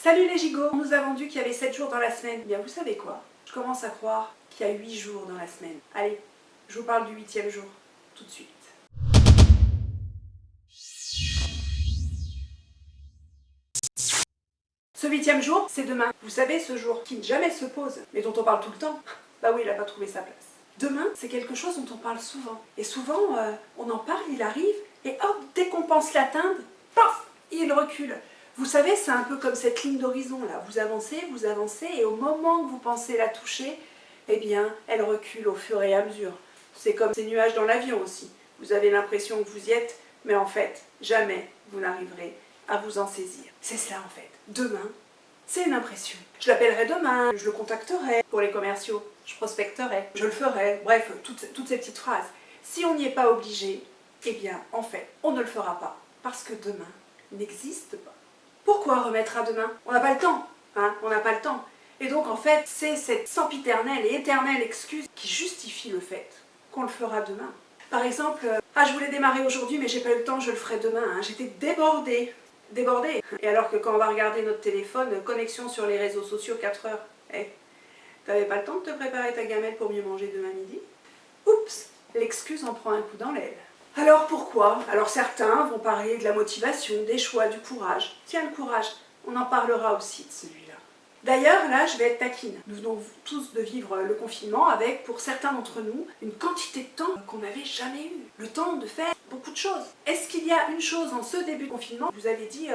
Salut les gigots! On nous a vendu qu'il y avait 7 jours dans la semaine. Eh bien vous savez quoi? Je commence à croire qu'il y a 8 jours dans la semaine. Allez, je vous parle du 8e jour, tout de suite. Ce 8e jour, c'est demain. Vous savez, ce jour qui ne jamais se pose, mais dont on parle tout le temps. Bah oui, il n'a pas trouvé sa place. Demain, c'est quelque chose dont on parle souvent. Et souvent, on en parle, il arrive, et hop, dès qu'on pense l'atteindre, paf, il recule. Vous savez, c'est un peu comme cette ligne d'horizon là. Vous avancez, et au moment que vous pensez la toucher, eh bien, elle recule au fur et à mesure. C'est comme ces nuages dans l'avion aussi. Vous avez l'impression que vous y êtes, mais en fait, jamais vous n'arriverez à vous en saisir. C'est cela en fait. Demain, c'est une impression. Je l'appellerai demain, je le contacterai pour les commerciaux, je prospecterai, je le ferai, bref, toutes ces petites phrases. Si on n'y est pas obligé, eh bien, en fait, on ne le fera pas, parce que demain n'existe pas. Pourquoi remettre à demain? On n'a pas le temps, hein, on n'a pas le temps. Et donc, en fait, c'est cette sempiternelle et éternelle excuse qui justifie le fait qu'on le fera demain. Par exemple, je voulais démarrer aujourd'hui, mais j'ai pas eu le temps, je le ferai demain. Hein. J'étais débordée. Et alors que quand on va regarder notre téléphone, connexion sur les réseaux sociaux, 4 heures. T'avais pas le temps de te préparer ta gamelle pour mieux manger demain midi? Oups, l'excuse en prend un coup dans l'aile. Alors pourquoi? Alors certains vont parler de la motivation, des choix, du courage. Tiens, le courage, on en parlera aussi de celui-là. D'ailleurs, là, je vais être taquine. Nous venons tous de vivre le confinement avec, pour certains d'entre nous, une quantité de temps qu'on n'avait jamais eu. Le temps de faire beaucoup de choses. Est-ce qu'il y a une chose en ce début de confinement, vous avez dit,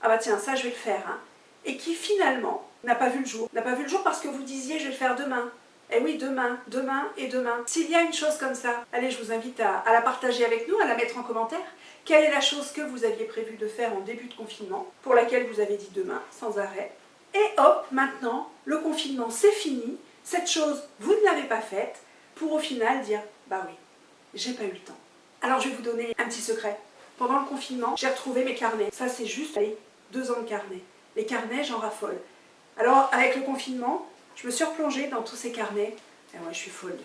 ah bah tiens, ça je vais le faire, hein, et qui finalement n'a pas vu le jour? N'a pas vu le jour parce que vous disiez, je vais le faire demain. Eh oui, demain, demain et demain. S'il y a une chose comme ça, allez, je vous invite à la partager avec nous, à la mettre en commentaire. Quelle est la chose que vous aviez prévu de faire en début de confinement, pour laquelle vous avez dit demain, sans arrêt? Et hop, maintenant, le confinement c'est fini, cette chose, vous ne l'avez pas faite, pour au final dire, bah oui, j'ai pas eu le temps. Alors je vais vous donner un petit secret. Pendant le confinement, j'ai retrouvé mes carnets. Ça c'est juste, allez, 2 ans de carnets. Les carnets, j'en raffole. Alors avec le confinement, je me suis replongée dans tous ces carnets. Et ouais, je suis folle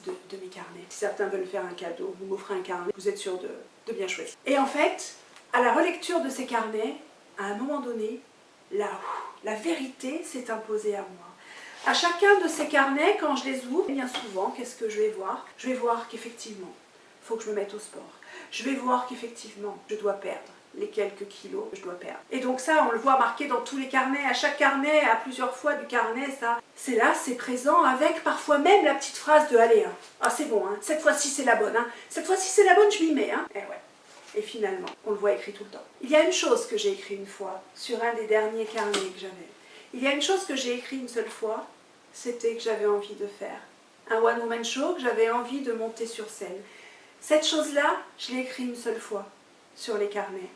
de mes carnets. Si certains veulent faire un cadeau, vous m'offrez un carnet, vous êtes sûr de bien choisir. Et en fait, à la relecture de ces carnets, à un moment donné, la vérité s'est imposée à moi. À chacun de ces carnets, quand je les ouvre, bien souvent, qu'est-ce que je vais voir? Je vais voir qu'effectivement, il faut que je me mette au sport. Je vais voir qu'effectivement, je dois perdre les quelques kilos que je dois perdre. Et donc ça, on le voit marqué dans tous les carnets, à chaque carnet, à plusieurs fois du carnet, ça. C'est là, c'est présent, avec parfois même la petite phrase de « Allez, hein, ah c'est bon, hein, cette fois-ci c'est la bonne, hein, cette fois-ci c'est la bonne, je m'y mets. Hein. » Et ouais. Et finalement, on le voit écrit tout le temps. Il y a une chose que j'ai écrit une fois, sur un des derniers carnets que j'avais. Il y a une chose que j'ai écrit une seule fois, c'était que j'avais envie de faire un one-woman show, que j'avais envie de monter sur scène. Cette chose-là, je l'ai écrit une seule fois sur les carnets.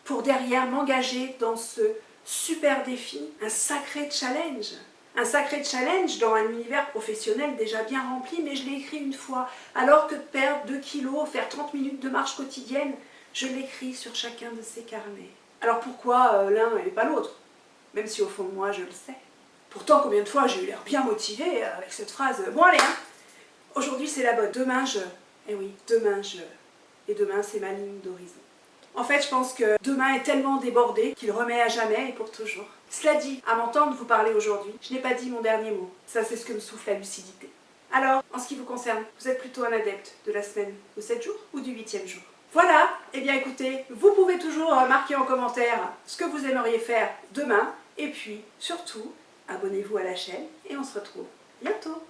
Pour derrière m'engager dans ce super défi, un sacré challenge. Un sacré challenge dans un univers professionnel déjà bien rempli, mais je l'ai écrit une fois. Alors que de perdre 2 kilos, faire 30 minutes de marche quotidienne, je l'écris sur chacun de ces carnets. Alors pourquoi l'un et pas l'autre? Même si au fond de moi je le sais. Pourtant combien de fois j'ai eu l'air bien motivée avec cette phrase « Bon allez, hein, aujourd'hui c'est la bonne, demain je... » Eh oui, demain je... Et demain c'est ma ligne d'horizon. En fait, je pense que demain est tellement débordé qu'il remet à jamais et pour toujours. Cela dit, à m'entendre vous parler aujourd'hui, je n'ai pas dit mon dernier mot. Ça, c'est ce que me souffle la lucidité. Alors, en ce qui vous concerne, vous êtes plutôt un adepte de la semaine de 7 jours ou du 8e jour? Voilà, eh bien écoutez, vous pouvez toujours marquer en commentaire ce que vous aimeriez faire demain. Et puis, surtout, abonnez-vous à la chaîne et on se retrouve bientôt.